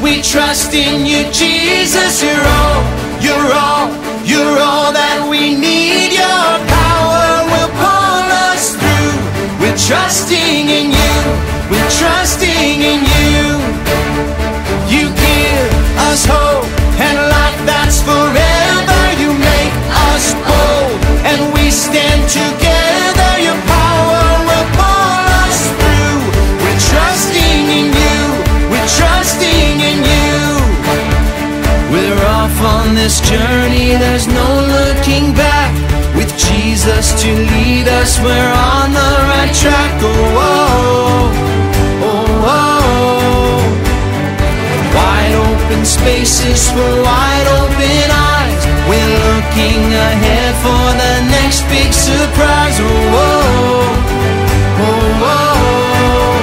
we trust in you, Jesus. You're all that we need. Your power will pull us through. We're trusting in you, we're trusting in you. You give us hope and life that's forever. You make us bold and we stand together. Your power will pull us through. We're trusting in you, we're trusting in you. We're off on this journey, there's no looking back. With Jesus to lead us, we're on the right track. Oh, oh, oh, oh. Wide open spaces for wide open eyes. We're looking ahead for the next big surprise. Oh, oh, oh, oh.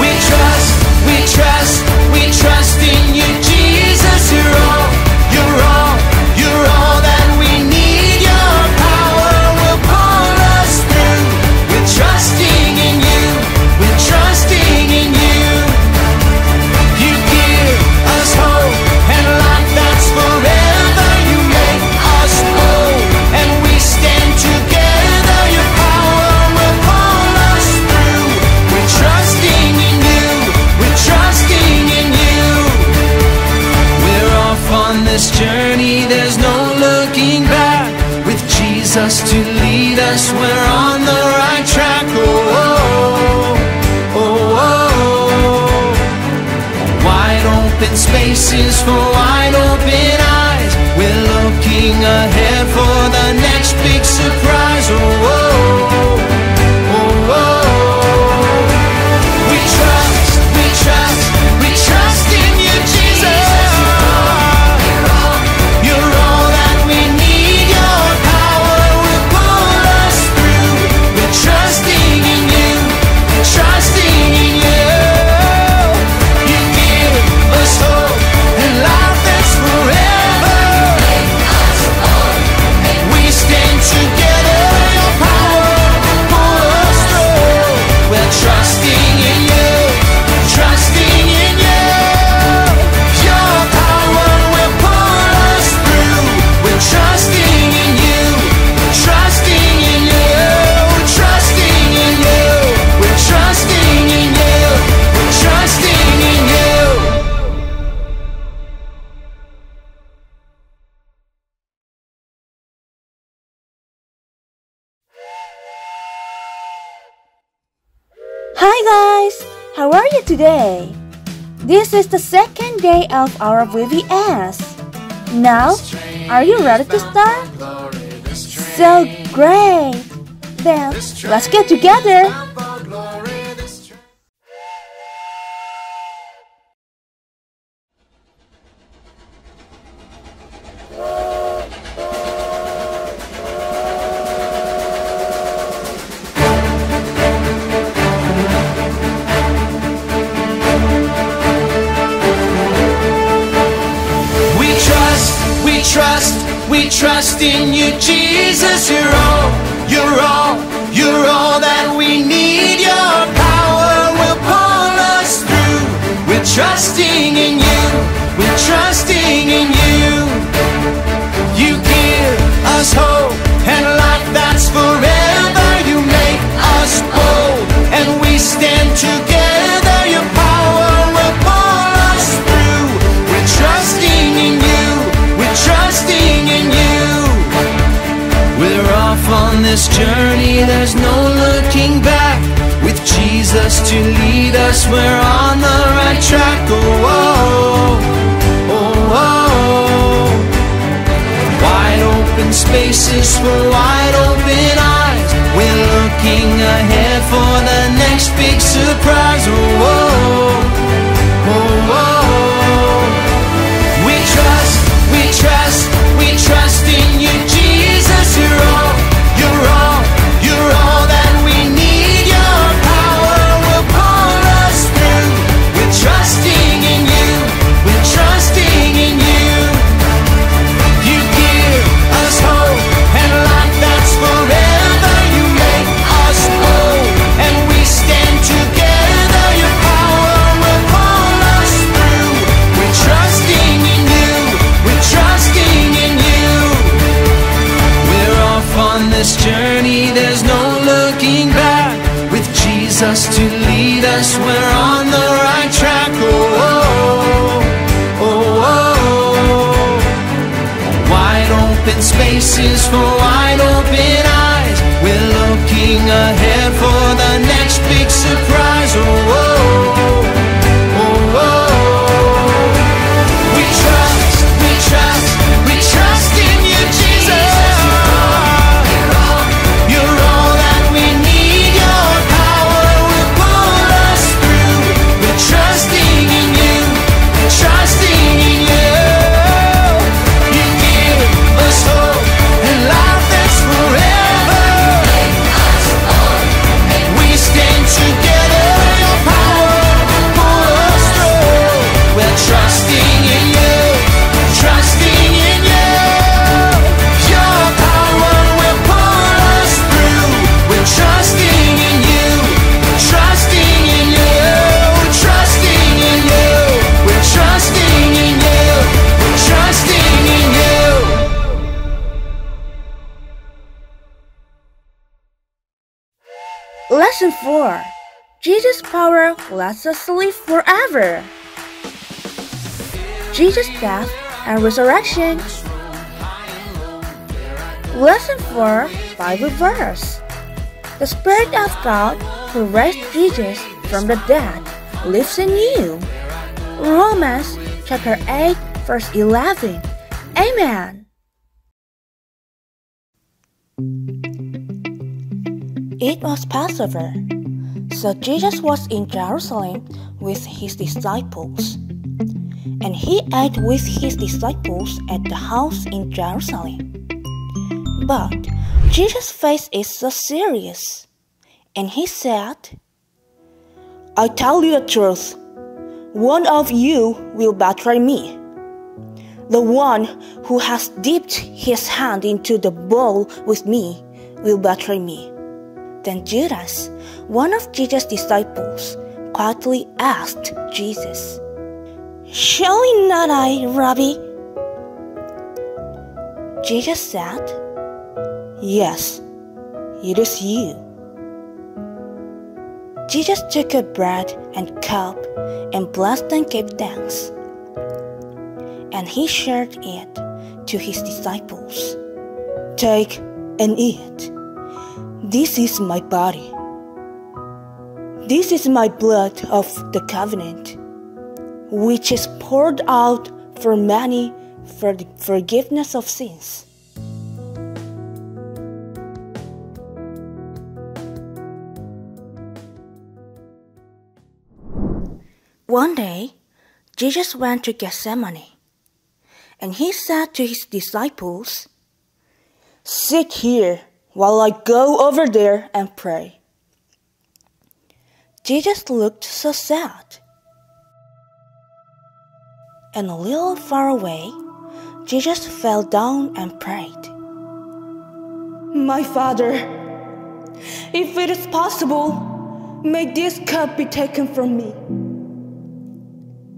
We trust, we trust, we trust in you, Jesus. You're all, you're all, you're all that we need. Your power will pull us through. We're trusting in you, we're trusting in you. You give us hope and life that's forever. You make us bold and we stand together. Your power will pull us through. We're trusting in you, we're trusting in you. We're off on this journey, there's no looking back. With Jesus to lead us, we're on the right track. Oh, oh, oh, oh. Wide open spaces for wide open eyes. We're looking ahead for the next big surprise. Oh, oh, oh, oh. We trust, we trust, we trust in you, Jesus. You're all that we need. Your power will pull us through. We're trusting in you, we're trusting in you. You give us hope and life that's forever. We stand together. Your power will pull us through. We're trusting in you, trusting in you. Your power will pull us through. We're trusting in you, trusting in you, trusting in you. We're trusting in you, we're trusting in you. Hi guys! How are you today? This is the second day of our VBS. Now, are you ready to start? So great! Then, let's get together! We trust in you, Jesus. You're all that we need. Your power will pull us through. We're trusting in you, we're trusting in you. You give us hope and life that's forever. You make us bold and we stand together. Your power will pull us through. We're trusting in you, we're trusting in you. We're off on this journey, there's no looking back. With Jesus to lead us, we're on the right track. Oh, oh, oh, oh. Wide open spaces for wide open eyes. We're looking ahead for the next big surprise. Oh, oh, oh, oh. We trust, we trust, we trust in you, Jesus. You're all, you're all, you're all that we need. Your power will pull us through. We're trusting in you, we're trusting in you. You give us hope and life that's forever. You make us bold and we stand together. wants us to lead us, we're on the right track. Oh, oh, oh, oh. Wide open spaces for wide open eyes. We're looking ahead for the next big surprise. Oh, oh, oh, oh. We trust in you, Jesus. You're all that we need. Your power will pull us through. We're trusting in you, trusting in you. You give us hope and life that's forever. And we stand together. Your power will pull us through. We're trusting in you, trusting in you. Your power will pull us through. We're trusting in you, trusting in you, trusting in you. We're trusting in you, we're trusting in you. Lesson 4. Jesus' power lets us live forever. Jesus' death and resurrection. Lesson 4, Bible verse. The Spirit of God who raised Jesus from the dead lives in you. Romans chapter 8 verse 11. Amen. It was Passover, so Jesus was in Jerusalem with his disciples. And he ate with his disciples at the house in Jerusalem. But Jesus' face is so serious, and he said, I tell you the truth, one of you will betray me. The one who has dipped his hand into the bowl with me will betray me. Then Judas, one of Jesus' disciples, quietly asked Jesus, Surely not I, Rabbi? Jesus said, Yes, it is you. Jesus took a bread and cup and blessed and gave thanks. And he shared it to his disciples. Take and eat. This is my body. This is my blood of the covenant, which is poured out for many for the forgiveness of sins. One day, Jesus went to Gethsemane, and he said to his disciples, Sit here while I go over there and pray. Jesus looked so sad. And a little far away, Jesus fell down and prayed, My Father, if it is possible, may this cup be taken from me.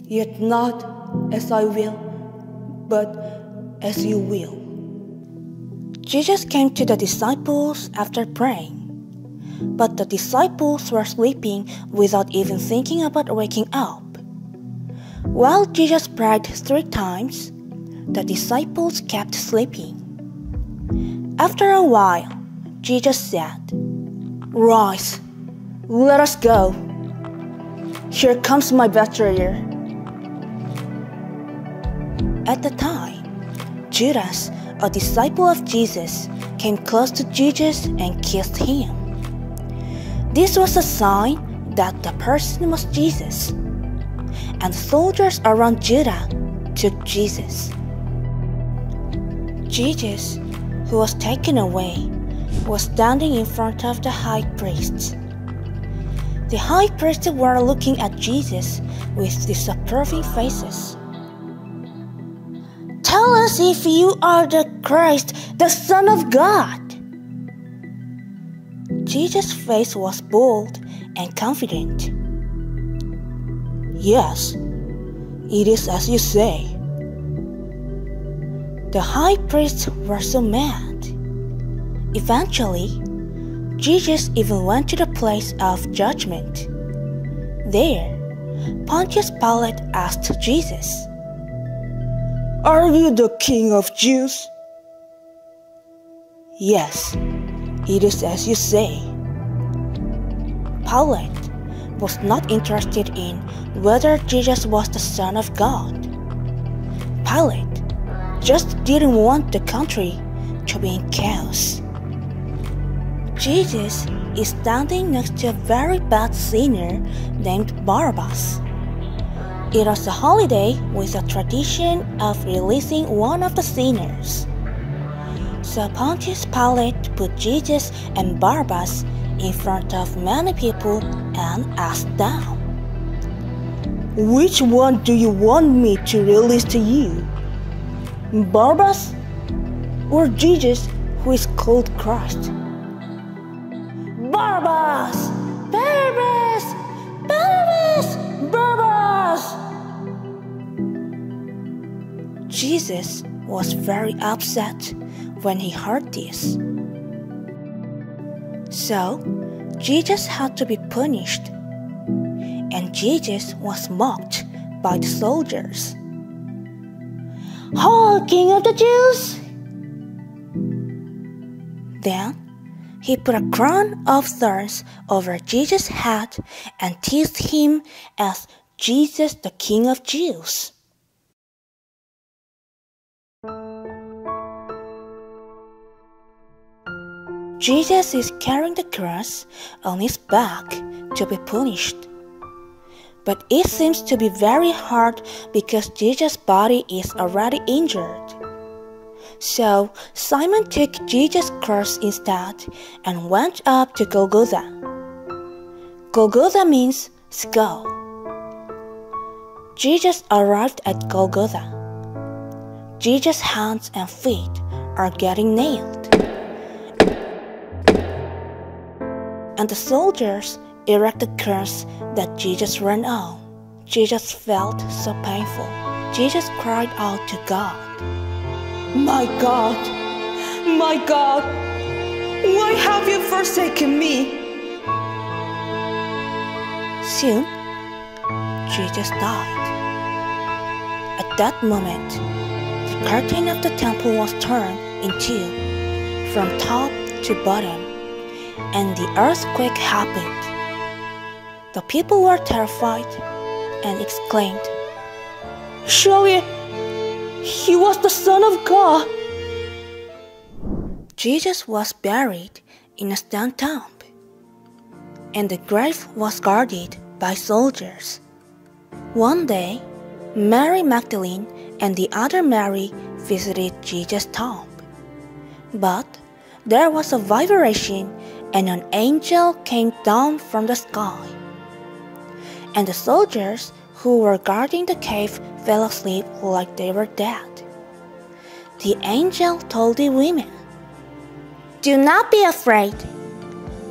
Yet not as I will, but as you will. Jesus came to the disciples after praying, but the disciples were sleeping without even thinking about waking up. While Jesus prayed 3 times, the disciples kept sleeping. After a while, Jesus said, Rise, let us go. Here comes my betrayer. At the time, Judas, a disciple of Jesus, came close to Jesus and kissed him. This was a sign that the person was Jesus, and soldiers around Judah took Jesus. Jesus, who was taken away, was standing in front of the high priests. The high priests were looking at Jesus with disapproving faces. Tell us if you are the Christ, the Son of God. Jesus' face was bold and confident. Yes, it is as you say. The high priests were so mad. Eventually, Jesus even went to the place of judgment. There, Pontius Pilate asked Jesus, "Are you the King of Jews?" "Yes, it is as you say." Pilate was not interested in whether Jesus was the Son of God. Pilate just didn't want the country to be in chaos. Jesus is standing next to a very bad sinner named Barabbas. It was a holiday with a tradition of releasing one of the sinners. So Pontius Pilate put Jesus and Barabbas in front of many people and asked them, "Which one do you want me to release to you? Barabbas or Jesus, who is called Christ?" "Barabbas! Barabbas! Barabbas! Barabbas!" Jesus was very upset when he heard this. So, Jesus had to be punished, and Jesus was mocked by the soldiers. "Hail, King of the Jews!" Then, he put a crown of thorns over Jesus' head and teased him as Jesus the King of Jews. Jesus is carrying the cross on his back to be punished. But it seems to be very hard because Jesus' body is already injured. So Simon took Jesus' cross instead and went up to Golgotha. Golgotha means skull. Jesus arrived at Golgotha. Jesus' hands and feet are getting nailed. And the soldiers erected the cross that Jesus ran on. Jesus felt so painful. Jesus cried out to God, My God, why have you forsaken me?" Soon, Jesus died. At that moment, the curtain of the temple was torn in two from top to bottom, and the earthquake happened. The people were terrified and exclaimed, "Surely he was the Son of God." Jesus was buried in a stone tomb, and the grave was guarded by soldiers. One day, Mary Magdalene and the other Mary visited Jesus' tomb. But there was a vibration, and an angel came down from the sky. And the soldiers who were guarding the cave fell asleep like they were dead. The angel told the women, "Do not be afraid,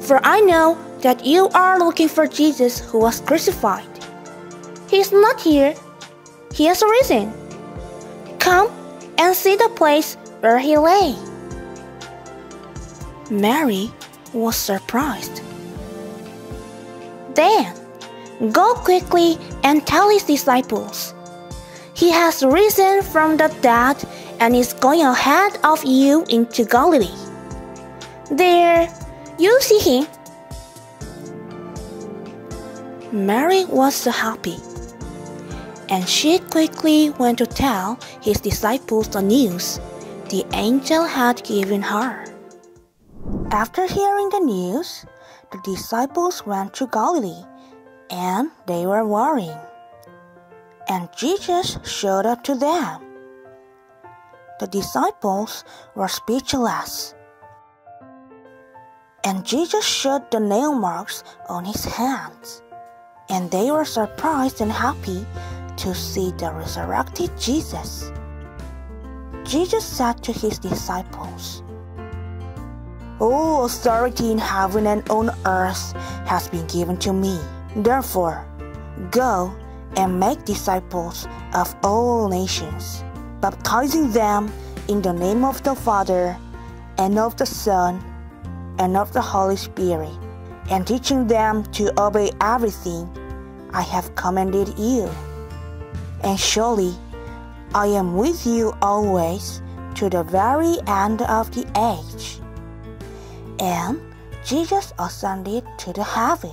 for I know that you are looking for Jesus who was crucified. He is not here. He has risen. Come and see the place where he lay." Mary was surprised. "Then, go quickly and tell his disciples, he has risen from the dead and is going ahead of you into Galilee. There, you see him." Mary was so happy, and she quickly went to tell his disciples the news the angel had given her. After hearing the news, the disciples went to Galilee, and they were worrying. And Jesus showed up to them. The disciples were speechless. And Jesus showed the nail marks on his hands, and they were surprised and happy to see the resurrected Jesus. Jesus said to his disciples, "All authority in heaven and on earth has been given to me. Therefore, go and make disciples of all nations, baptizing them in the name of the Father, and of the Son, and of the Holy Spirit, and teaching them to obey everything I have commanded you. And surely I am with you always to the very end of the age. And Jesus ascended to the heaven.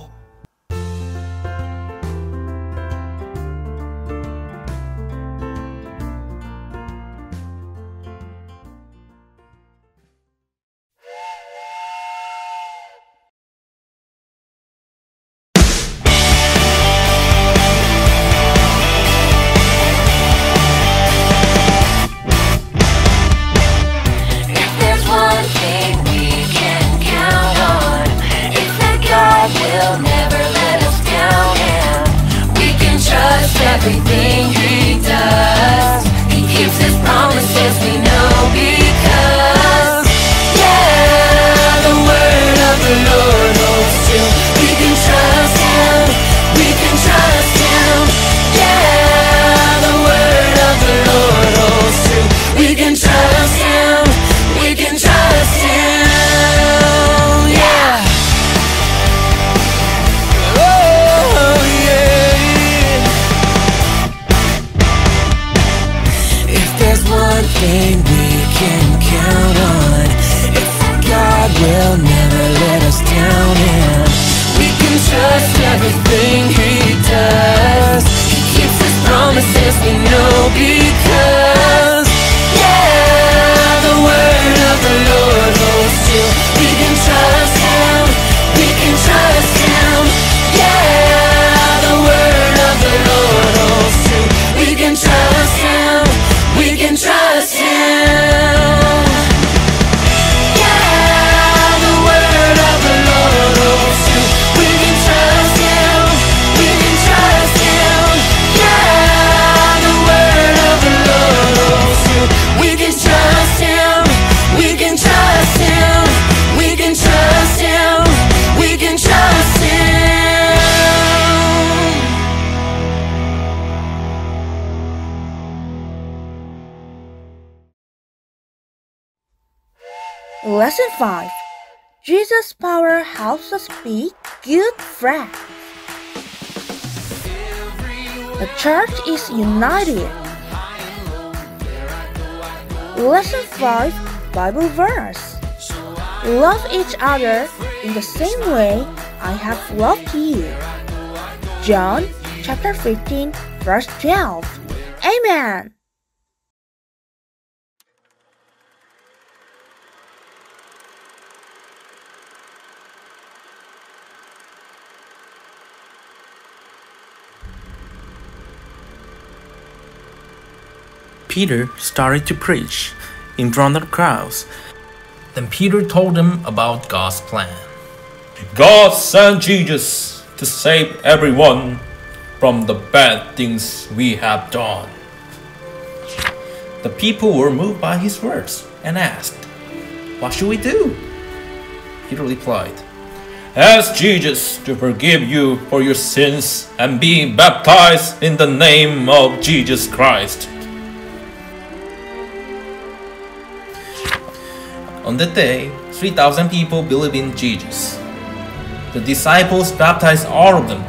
Everything he does, he keeps his promises, we know because, yeah, the word of the Lord holds true. We can trust him, we can trust him, yeah, the word of the Lord holds true. We can trust him, we can trust him, yeah. One thing we can count on, it's that God will never let us down, and we can trust everything he does. He keeps his promises, we know because, yeah, the word of the Lord holds true. We can trust him, we can trust him, yeah, the word of the Lord holds true. We can trust him, we can trust him. Yeah, the word of the Lord holds true. We can trust him, we can trust him. Yeah, the word of the Lord holds true. We can trust him, we can trust him, we can trust him, we can trust him. Lesson 5. Jesus' power helps us be good friends. The church is united. Lesson 5 Bible verse. Love each other in the same way I have loved you. John chapter 15 verse 12. Amen. Peter started to preach in front of the crowds. Then Peter told them about God's plan. God sent Jesus to save everyone from the bad things we have done. The people were moved by his words and asked, "What should we do?" Peter replied, Ask Jesus to forgive you for your sins and be baptized in the name of Jesus Christ. On that day, 3,000 people believed in Jesus. The disciples baptized all of them.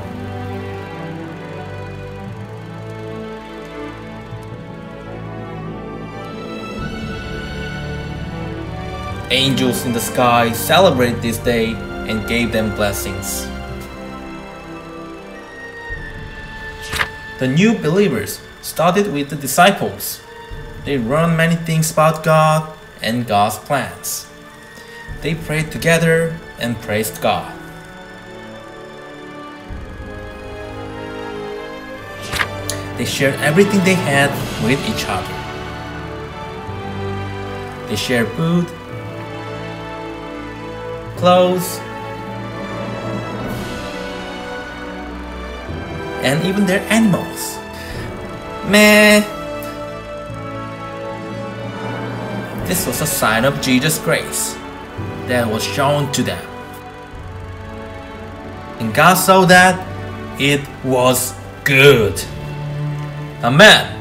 Angels in the sky celebrated this day and gave them blessings. The new believers started with the disciples. They learned many things about God and God's plans. They prayed together and praised God. They shared everything they had with each other. They shared food, clothes, and even their animals. Meh. This was a sign of Jesus' grace that was shown to them. And God saw that it was good. Amen.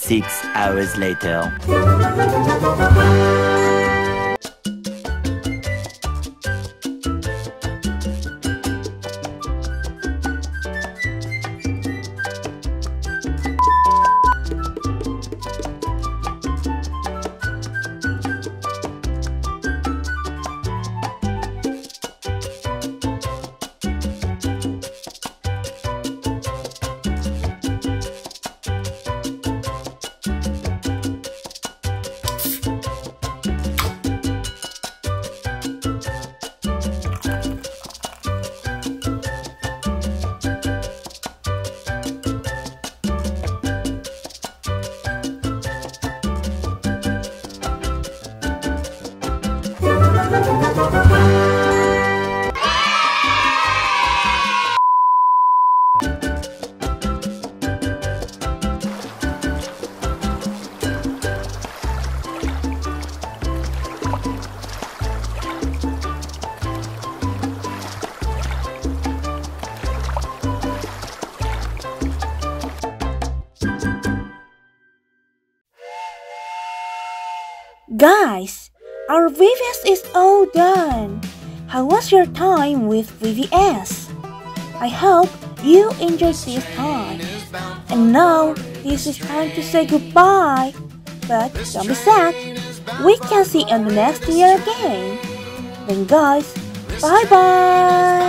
6 hours later. Guys, our VBS is all done. How was your time with VBS? I hope you enjoyed this time. And now, this is time to say goodbye. But don't be sad. We can see you on the next year again. Then guys, bye-bye.